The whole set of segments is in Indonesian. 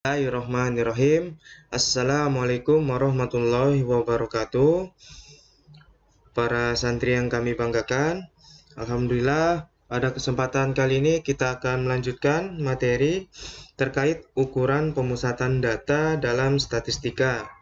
Bismillahirrahmanirrahim. Assalamualaikum warahmatullahi wabarakatuh. Para santri yang kami banggakan, alhamdulillah pada kesempatan kali ini kita akan melanjutkan materi terkait ukuran pemusatan data dalam statistika.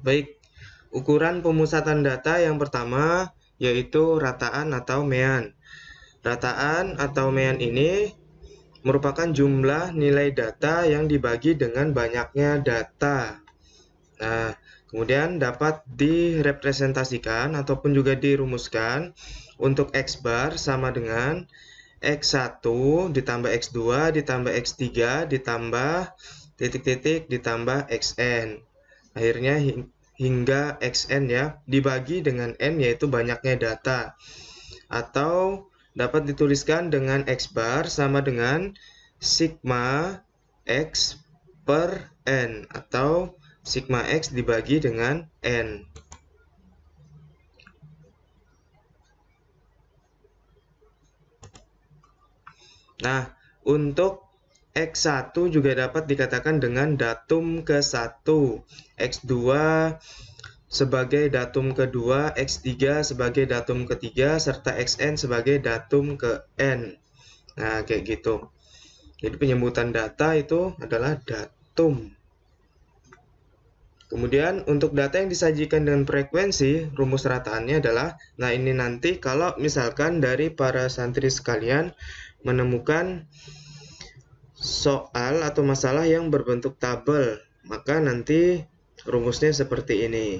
Baik, ukuran pemusatan data yang pertama yaitu rataan atau mean. Rataan atau mean ini merupakan jumlah nilai data yang dibagi dengan banyaknya data. Nah, kemudian dapat direpresentasikan ataupun juga dirumuskan untuk X bar sama dengan X1 ditambah X2 ditambah X3 ditambah titik-titik ditambah XN. Akhirnya hingga XN ya, dibagi dengan N yaitu banyaknya data. Atau dapat dituliskan dengan X bar sama dengan sigma X per N atau sigma X dibagi dengan N. Nah, untuk X1 juga dapat dikatakan dengan datum ke-1, X2 sebagai datum kedua, X3 sebagai datum ketiga, serta XN sebagai datum ke-N. Nah, kayak gitu. Jadi penyebutan data itu adalah datum. Kemudian untuk data yang disajikan dengan frekuensi, rumus rataannya adalah, nah ini nanti kalau misalkan dari para santri sekalian menemukan soal atau masalah yang berbentuk tabel, maka nanti rumusnya seperti ini.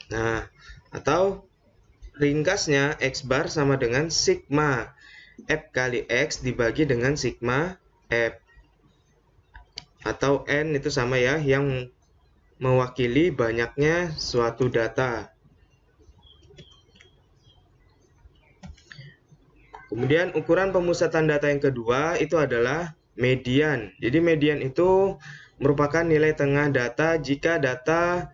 Nah, atau ringkasnya X bar sama dengan sigma F kali X dibagi dengan sigma F. Atau N itu sama ya, yang mewakili banyaknya suatu data. Kemudian ukuran pemusatan data yang kedua itu adalah median. Jadi median itu merupakan nilai tengah data jika data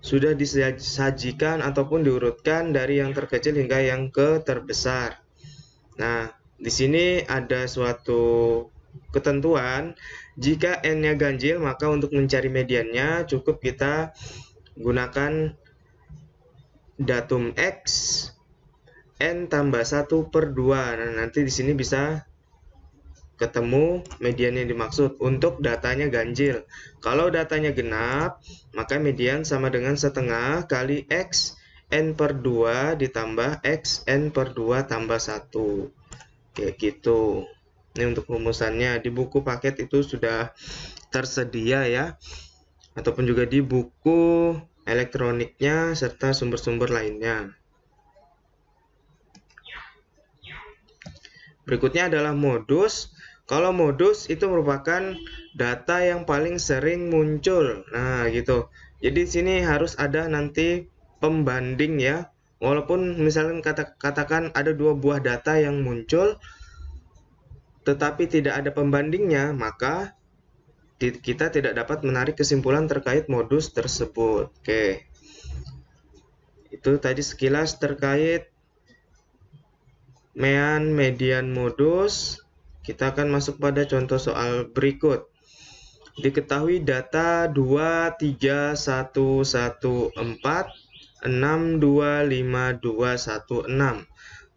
sudah disajikan ataupun diurutkan dari yang terkecil hingga yang ke terbesar. Nah, di sini ada suatu ketentuan, jika N-nya ganjil maka untuk mencari mediannya cukup kita gunakan datum X N tambah 1 per 2. Nah, nanti di sini bisa ketemu median yang dimaksud untuk datanya ganjil. Kalau datanya genap, maka median sama dengan setengah kali X N per 2 ditambah X N per 2 tambah 1. Kayak gitu. Ini untuk rumusannya. Di buku paket itu sudah tersedia ya. Ataupun juga di buku elektroniknya serta sumber-sumber lainnya. Berikutnya adalah modus. Kalau modus itu merupakan data yang paling sering muncul. Nah, gitu. Jadi di sini harus ada nanti pembanding ya. Walaupun misalkan katakan ada dua buah data yang muncul, tetapi tidak ada pembandingnya, maka kita tidak dapat menarik kesimpulan terkait modus tersebut. Oke. Itu tadi sekilas terkait mean, median, modus. Kita akan masuk pada contoh soal berikut. Diketahui data 2, 3, 1, 1, 4, 6, 2, 5, 2, 1, 6.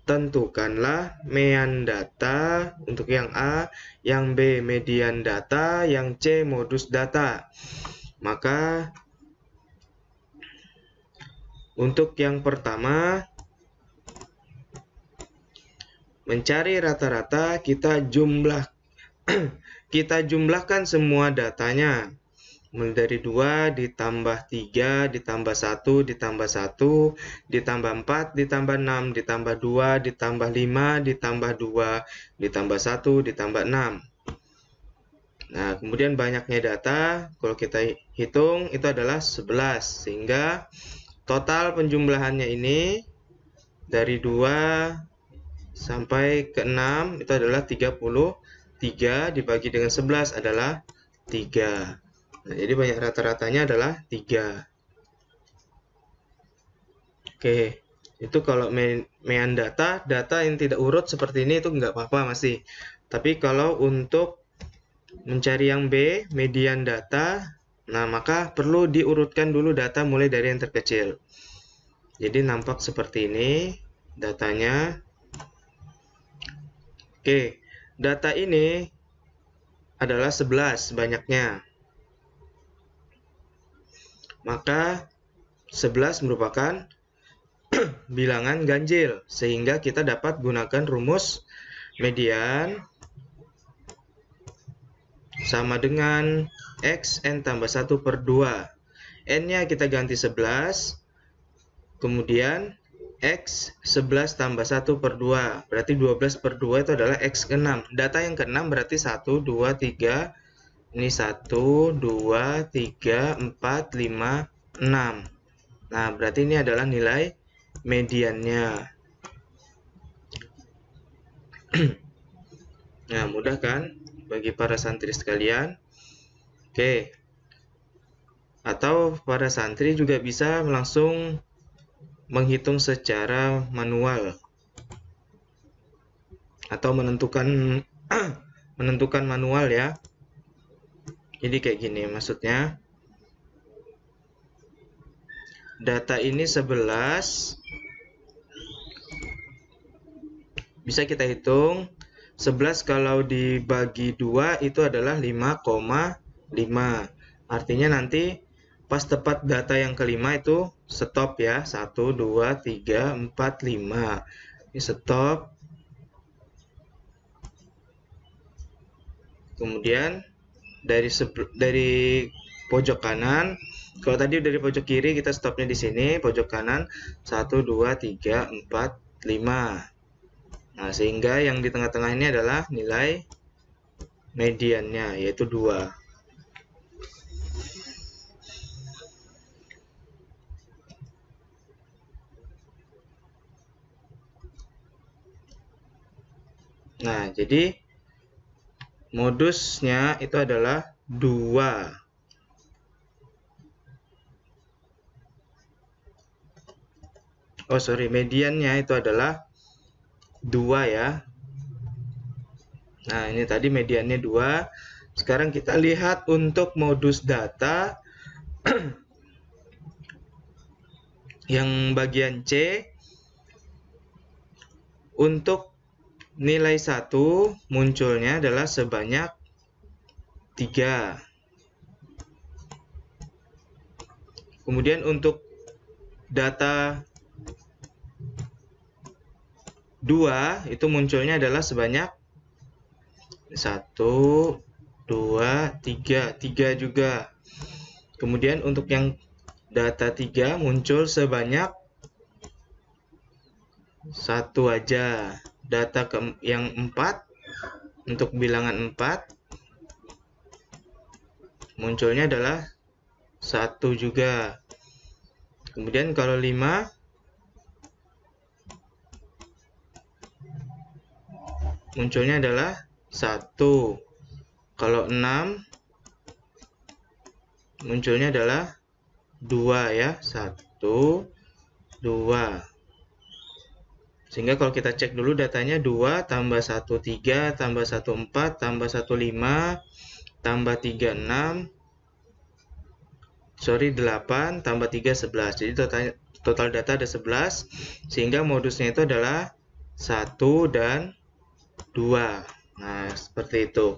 Tentukanlah mean data untuk yang A, yang B median data, yang C modus data. Maka untuk yang pertama, mencari rata-rata, kita jumlahkan semua datanya. Mulai dari 2 ditambah 3 ditambah 1 ditambah 1 ditambah 4 ditambah 6 ditambah 2 ditambah 5 ditambah 2 ditambah 1 ditambah 6. Nah, kemudian banyaknya data kalau kita hitung itu adalah 11, sehingga total penjumlahannya ini dari 2 sampai ke 6 itu adalah 33 dibagi dengan 11 adalah 3. Nah, jadi banyak rata-ratanya adalah 3. Oke, itu kalau main data yang tidak urut seperti ini itu nggak apa-apa masih. Tapi kalau untuk mencari yang B, median data, nah maka perlu diurutkan dulu data mulai dari yang terkecil. Jadi nampak seperti ini datanya. Oke, data ini adalah 11 banyaknya. Maka 11 merupakan bilangan ganjil, sehingga kita dapat gunakan rumus median sama dengan X N tambah 1 per 2. N-nya kita ganti 11, kemudian X 11 tambah 1 per 2, berarti 12 per 2 itu adalah X ke-6. Data yang ke-6 berarti 1, 2, 3, ini 1, 2, 3, 4, 5, 6. Nah, berarti ini adalah nilai mediannya. Nah, mudah kan bagi para santri sekalian? Oke. Atau para santri juga bisa langsung menghitung secara manual atau menentukan manual ya. Jadi kayak gini maksudnya. Data ini 11, bisa kita hitung 11 kalau dibagi 2 itu adalah 5,5. Artinya nanti pas tepat data yang kelima itu stop ya. 1, 2, 3, 4, 5. Ini stop. Kemudian dari pojok kanan, kalau tadi dari pojok kiri kita stopnya di sini, pojok kanan 1, 2, 3, 4, 5. Nah, sehingga yang di tengah-tengah ini adalah nilai mediannya, yaitu 2. Nah, jadi modusnya itu adalah 2. Oh, sorry, mediannya itu adalah 2 ya. Nah, ini tadi mediannya 2. Sekarang kita lihat untuk modus data yang bagian C. Untuk nilai 1 munculnya adalah sebanyak 3. Kemudian untuk data 2 itu munculnya adalah sebanyak 1, 2, 3. 3 juga. Kemudian untuk yang data 3 muncul sebanyak 1 aja. Data yang 4 untuk bilangan 4 munculnya adalah 1 juga. Kemudian kalau 5 munculnya adalah 1. Kalau 6 munculnya adalah 2 ya. 1, 2. Sehingga kalau kita cek dulu datanya 2 tambah 1, 3, tambah 1, 4, tambah 1, 5, tambah 3, 6, sorry 8, tambah 3, 11. Jadi total data ada 11, sehingga modusnya itu adalah 1 dan 2. Nah, seperti itu.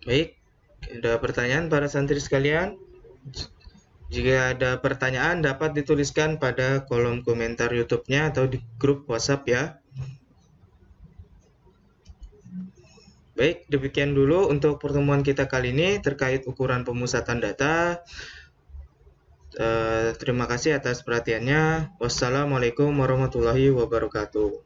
Baik, ada pertanyaan para santri sekalian? Jika ada pertanyaan dapat dituliskan pada kolom komentar YouTube-nya atau di grup WhatsApp ya. Baik, demikian dulu untuk pertemuan kita kali ini terkait ukuran pemusatan data. Terima kasih atas perhatiannya. Wassalamualaikum warahmatullahi wabarakatuh.